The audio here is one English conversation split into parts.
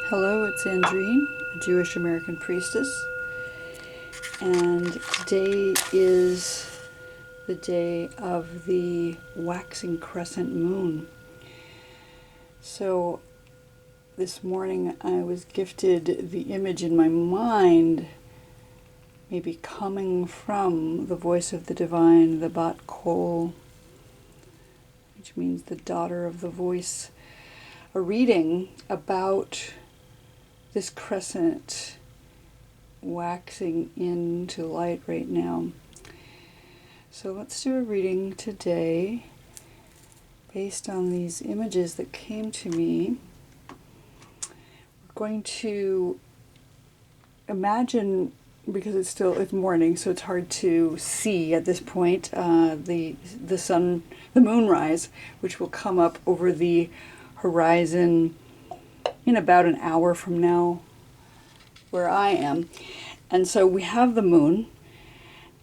Hello, it's Andrine, a Jewish American priestess, and today is the day of the Waxing Crescent Moon. So this morning I was gifted the image in my mind, maybe coming from the voice of the divine, the Bat Kol, which means the daughter of the voice, a reading about this crescent waxing into light right now. So let's do a reading today based on these images that came to me. We're going to imagine, because it's morning, so it's hard to see at this point, the sun, the moonrise, which will come up over the horizon in about an hour from now where I am. And so we have the moon,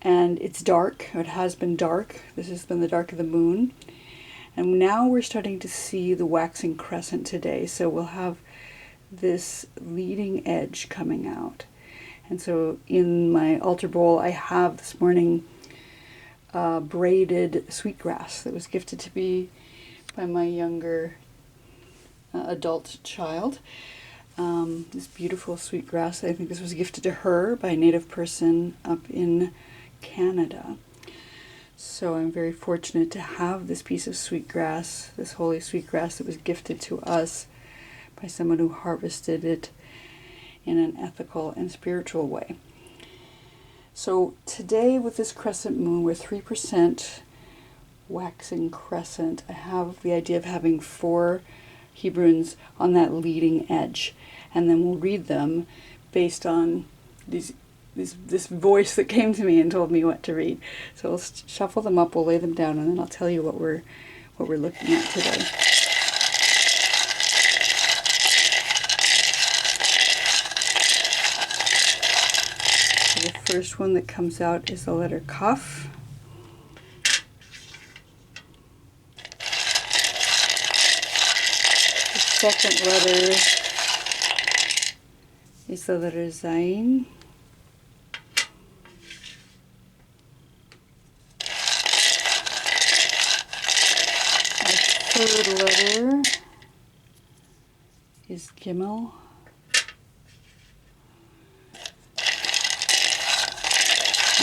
and it's dark. It has been dark. This has been the dark of the moon. And now we're starting to see the waxing crescent today. So we'll have this leading edge coming out. And so in my altar bowl, I have this morning braided sweetgrass that was gifted to me by my younger adult child. This beautiful sweetgrass. I think this was gifted to her by a native person up in Canada. So I'm very fortunate to have this piece of sweetgrass, this holy sweetgrass that was gifted to us by someone who harvested it in an ethical and spiritual way. So today with this crescent moon, we're 3% waxing crescent. I have the idea of having 4 Hebrunes on that leading edge, and then we'll read them based on this voice that came to me and told me what to read. So we'll shuffle them up, we'll lay them down, and then I'll tell you what we're looking at today. So the first one that comes out is the letter Kaf. Second letter is the letter Zayin. Our third letter is Gimel.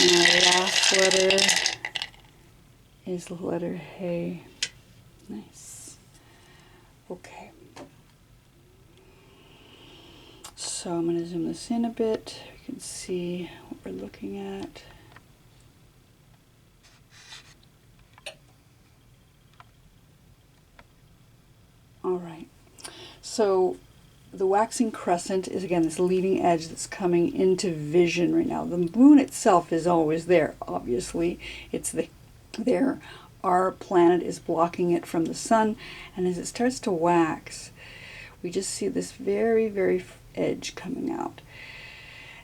And our last letter is the letter Hey. Nice. Okay. So I'm going to zoom this in a bit. You can see what we're looking at. All right. So the waxing crescent is, again, this leading edge that's coming into vision right now. The moon itself is always there, obviously. It's there. Our planet is blocking it from the sun, and as it starts to wax, we just see this very, very edge coming out.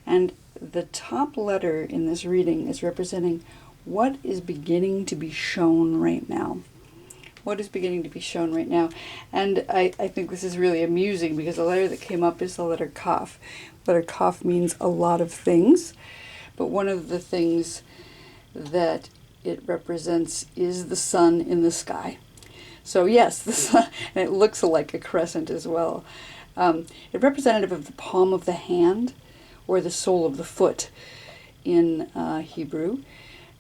And the top letter in this reading is representing what is beginning to be shown right now. What is beginning to be shown right now? And I think this is really amusing because the letter that came up is the letter Kaf. Letter Kaf means a lot of things, but one of the things that it represents is the sun in the sky. So yes, the sun, and it looks like a crescent as well. It's representative of the palm of the hand or the sole of the foot in Hebrew.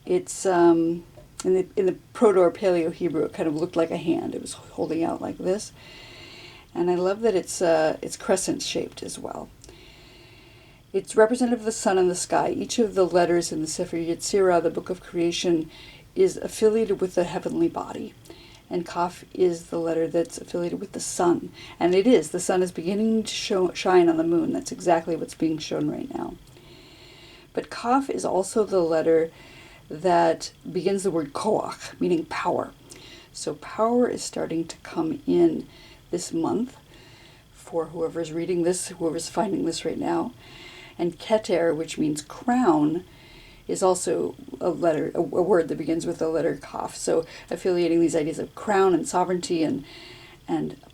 It's in the Proto or Paleo Hebrew, it kind of looked like a hand. It was holding out like this. And I love that it's crescent shaped as well. It's representative of the sun and the sky. Each of the letters in the Sefer Yetzirah, the Book of Creation, is affiliated with the heavenly body. And Kaf is the letter that's affiliated with the sun. And it is. The sun is beginning to shine on the moon. That's exactly what's being shown right now. But Kaf is also the letter that begins the word koach, meaning power. So power is starting to come in this month for whoever's reading this, whoever's finding this right now. And keter, which means crown, is also a word that begins with the letter Kaf. So affiliating these ideas of crown and sovereignty and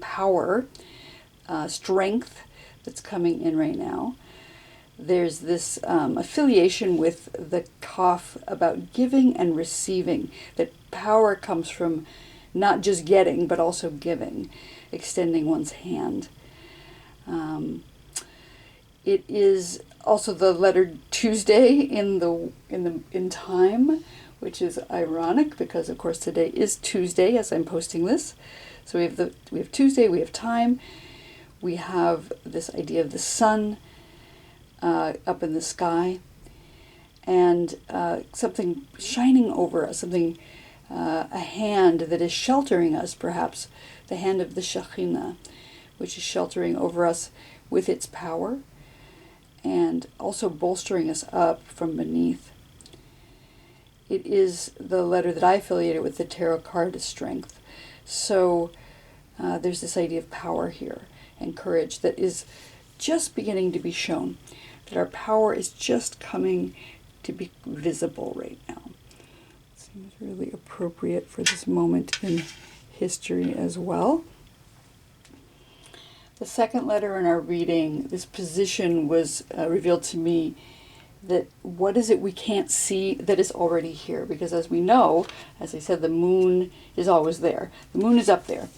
power, strength, that's coming in right now. There's this affiliation with the Kaf about giving and receiving, that power comes from not just getting, but also giving, extending one's hand. It is also the letter Tuesday in time, which is ironic because, of course, today is Tuesday as I'm posting this. So we have Tuesday, we have time, we have this idea of the sun up in the sky, and something shining over us, something, a hand that is sheltering us, perhaps the hand of the Shekhinah, which is sheltering over us with its power and also bolstering us up from beneath. It is the letter that I affiliated with the tarot card strength. So there's this idea of power here and courage that is just beginning to be shown, that our power is just coming to be visible right now. It seems really appropriate for this moment in history as well. The second letter in our reading, this position was revealed to me, that what is it we can't see that is already here? Because as we know, as I said, the moon is always there. The moon is up there,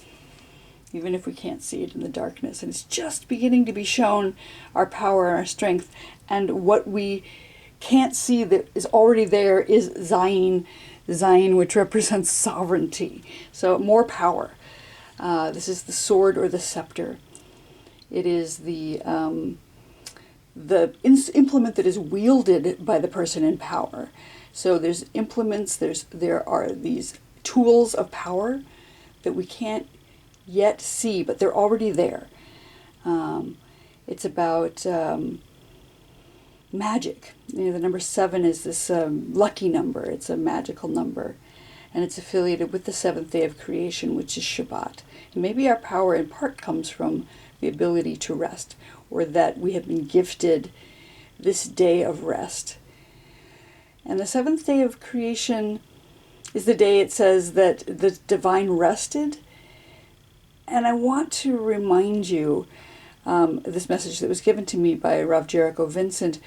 even if we can't see it in the darkness. And it's just beginning to be shown, our power and our strength. And what we can't see that is already there is Zayin, which represents sovereignty. So more power. This is the sword or the scepter. It is the implement that is wielded by the person in power. So there's implements, there are these tools of power that we can't yet see, but they're already there. It's about magic. You know, the number 7 is this lucky number. It's a magical number. And it's affiliated with the 7th day of creation, which is Shabbat. And maybe our power in part comes from the ability to rest, or that we have been gifted this day of rest. And the 7th day of creation is the day it says that the divine rested. And I want to remind you this message that was given to me by Rav Jericho Vincent,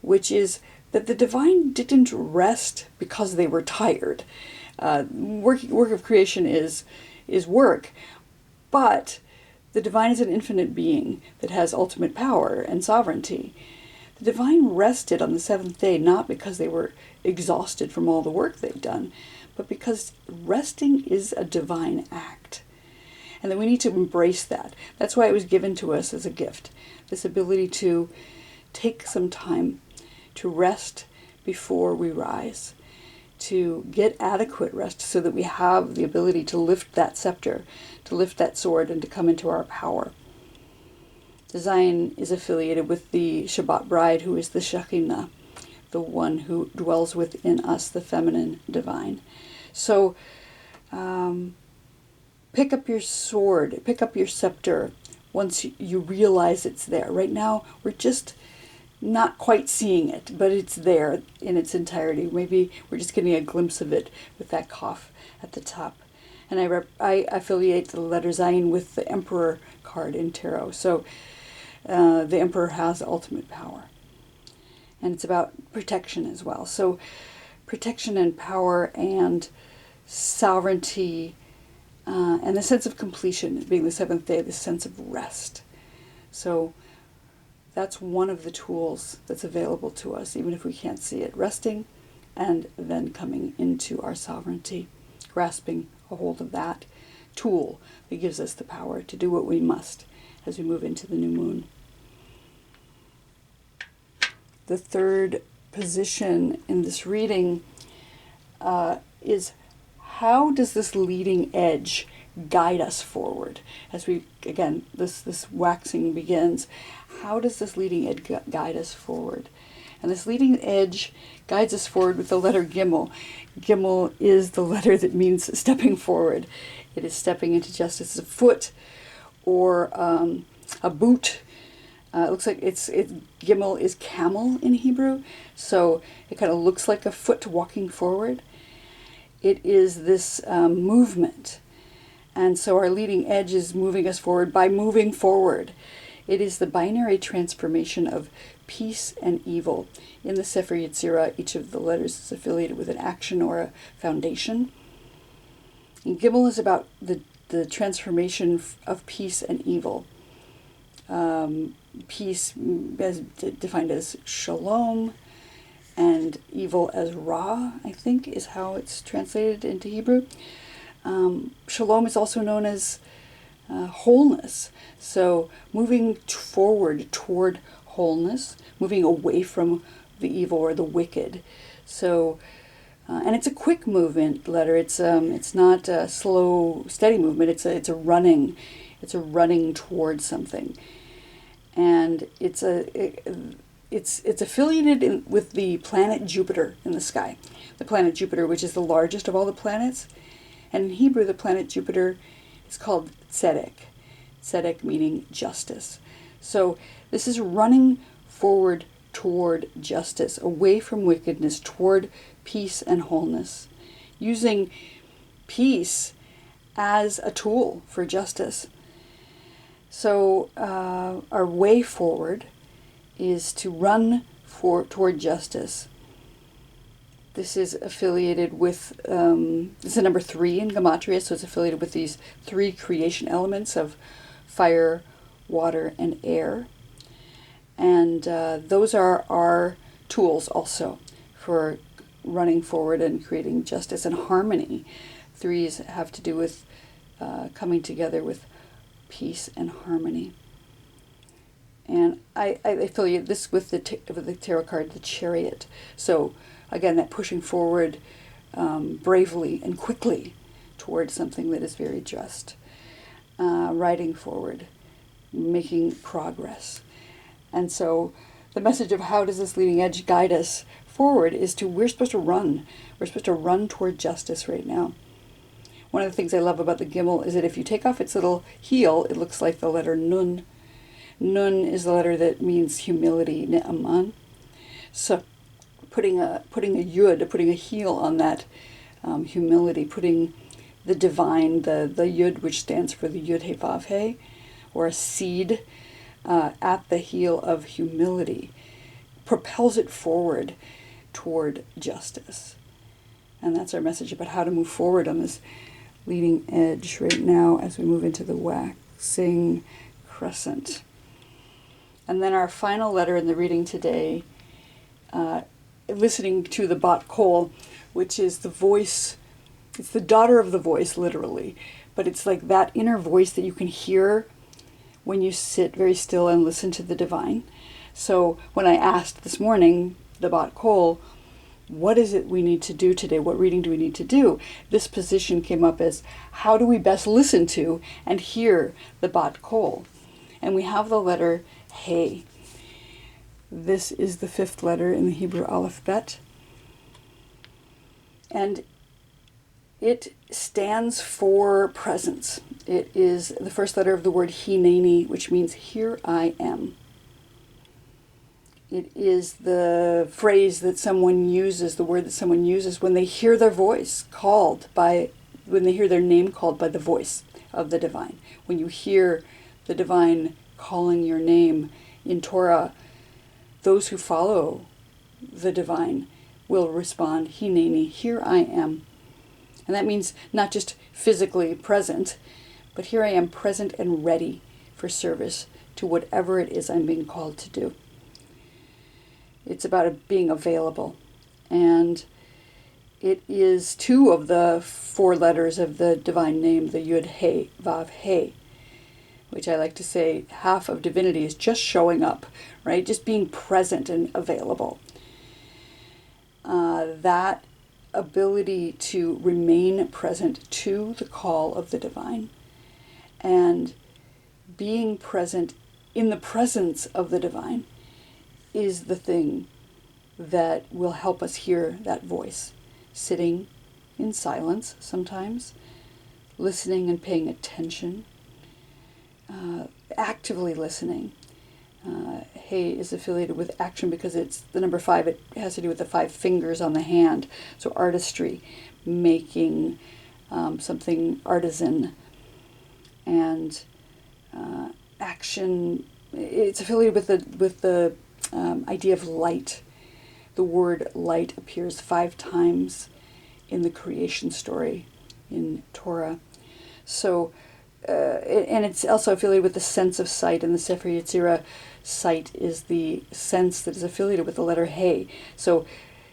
which is that the divine didn't rest because they were tired. Work of creation is work, but the divine is an infinite being that has ultimate power and sovereignty. The divine rested on the 7th day not because they were exhausted from all the work they've done, but because resting is a divine act. And that we need to embrace that. That's why it was given to us as a gift. This ability to take some time to rest before we rise, to get adequate rest so that we have the ability to lift that scepter, to lift that sword, and to come into our power. The Zayin is affiliated with the Shabbat bride, who is the Shekhinah, the one who dwells within us, the feminine divine. So pick up your sword, pick up your scepter once you realize it's there. Right now, we're just not quite seeing it, but it's there in its entirety. Maybe we're just getting a glimpse of it with that Kaf at the top. And I affiliate the letter Zayin with the Emperor card in tarot. So the Emperor has ultimate power. And it's about protection as well. So protection and power and sovereignty and the sense of completion, being the 7th day, the sense of rest. So that's one of the tools that's available to us, even if we can't see it. Resting and then coming into our sovereignty, grasping a hold of that tool that gives us the power to do what we must as we move into the new moon. The third position in this reading is, how does this leading edge guide us forward? As we, again, this waxing begins, how does this leading edge guide us forward? And this leading edge guides us forward with the letter Gimel. Gimel is the letter that means stepping forward. It is stepping into justice. It's a foot or a boot. It looks like Gimel is camel in Hebrew, so it kind of looks like a foot walking forward. It is this movement. And so our leading edge is moving us forward by moving forward It is the binary transformation of peace and evil. In the Sefer Yetzirah, each of the letters is affiliated with an action or a foundation. And Gimel is about the transformation of peace and evil. Peace as defined as shalom, and evil as ra, I think, is how it's translated into Hebrew. Shalom is also known as wholeness. So moving forward toward wholeness, moving away from the evil or the wicked. So, and it's a quick movement letter. It's not a slow, steady movement. It's a running. It's a running towards something, and it's affiliated with the planet Jupiter in the sky. The planet Jupiter, which is the largest of all the planets, and in Hebrew, the planet Jupiter is called Tzedek. Tzedek meaning justice. So this is running forward toward justice, away from wickedness, toward peace and wholeness, using peace as a tool for justice. So our way forward is to run toward justice. This is affiliated with, this is number 3 in Gematria, so it's affiliated with these 3 creation elements of fire, water, and air. And those are our tools also for running forward and creating justice and harmony. 3s have to do with coming together with peace and harmony. And I affiliate this with the tarot card, the Chariot. So again, that pushing forward bravely and quickly towards something that is very just. Riding forward, making progress. And so the message of how does this leading edge guide us forward is we're supposed to run. We're supposed to run toward justice right now. One of the things I love about the Gimel is that if you take off its little heel, it looks like the letter Nun. Nun is the letter that means humility, Ne'aman. So putting a yud, putting a heel on that humility, putting the divine, the yud, which stands for the yud he vav he, or a seed at the heel of humility, propels it forward toward justice. And that's our message about how to move forward on this leading edge right now as we move into the Waxing Crescent. And then our final letter in the reading today, listening to the Bat Kol, which is the voice, it's the daughter of the voice, literally, but it's like that inner voice that you can hear when you sit very still and listen to the divine. So when I asked this morning, the Bat Kol, what is it we need to do today? What reading do we need to do? This position came up as, how do we best listen to and hear the Bat Kol? And we have the letter Hey. This is the 5th letter in the Hebrew alphabet. And it stands for presence. It is the first letter of the word Hineni, which means here I am. It is the phrase that someone uses, the word that someone uses when they hear their voice called by, when they hear their name called by the voice of the divine. When you hear the divine calling your name in Torah, those who follow the divine will respond, Hineni, here I am. And that means not just physically present, but here I am present and ready for service to whatever it is I'm being called to do. It's about being available. And it is 2 of the 4 letters of the divine name, the Yud He Vav He, which I like to say half of divinity is just showing up, right? Just being present and available. That ability to remain present to the call of the divine and being present in the presence of the divine is the thing that will help us hear that voice. Sitting in silence sometimes, listening and paying attention, actively listening. Hey is affiliated with action because it's the number 5. It has to do with the 5 fingers on the hand. So artistry, making something artisan, and action it's affiliated with the idea of light. The word light appears 5 times in the creation story in Torah. So, and it's also affiliated with the sense of sight. In the Sefer Yetzirah, sight is the sense that is affiliated with the letter Hey. So,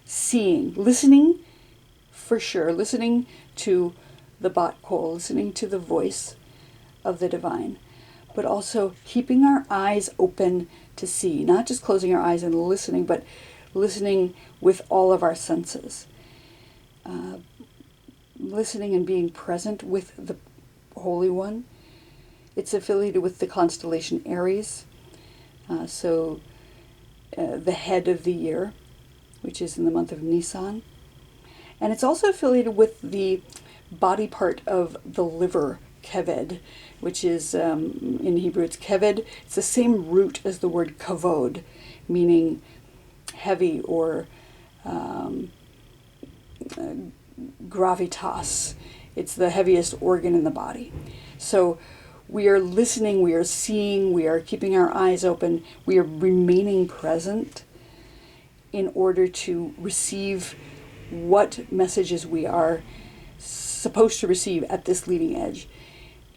seeing, listening, for sure, listening to the bat kol, listening to the voice of the divine, but also keeping our eyes open to see, not just closing our eyes and listening, but listening with all of our senses. Listening and being present with the Holy One. It's affiliated with the constellation Aries, the head of the year, which is in the month of Nisan. And it's also affiliated with the body part of the liver, keved, which is, in Hebrew it's keved. It's the same root as the word kavod, meaning heavy or gravitas. It's the heaviest organ in the body. So we are listening, we are seeing, we are keeping our eyes open, we are remaining present in order to receive what messages we are supposed to receive at this leading edge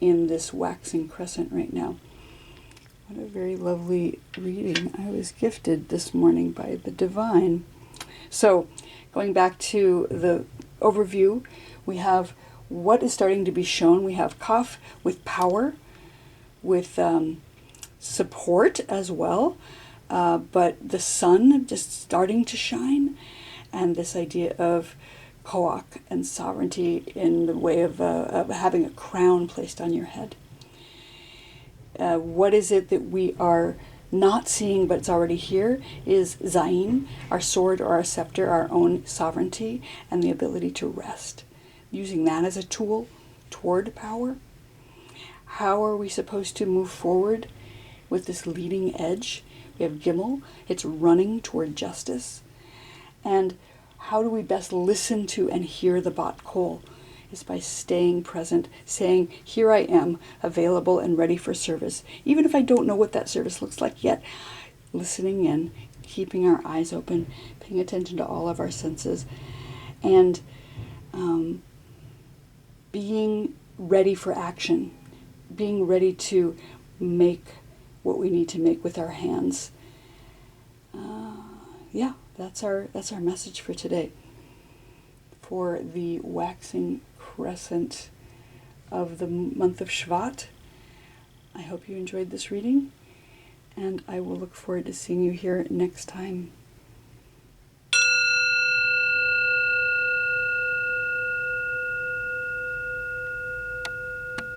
in this waxing crescent right now. What a very lovely reading I was gifted this morning by the divine. So, going back to the overview, we have what is starting to be shown. We have Kaf with power, with support as well, but the sun just starting to shine, and this idea of koach and sovereignty in the way of having a crown placed on your head. What is it that we are not seeing but it's already here is Zayin, our sword or our scepter, our own sovereignty and the ability to rest. Using that as a tool toward power. How are we supposed to move forward with this leading edge? We have Gimel, it's running toward justice. And how do we best listen to and hear the bat kol? Is by staying present, saying, here I am, available and ready for service. Even if I don't know what that service looks like yet, listening in, keeping our eyes open, paying attention to all of our senses, and being ready for action, being ready to make what we need to make with our hands. That's our message for today. For the waxing crescent of the month of Shvat. I hope you enjoyed this reading, and I will look forward to seeing you here next time.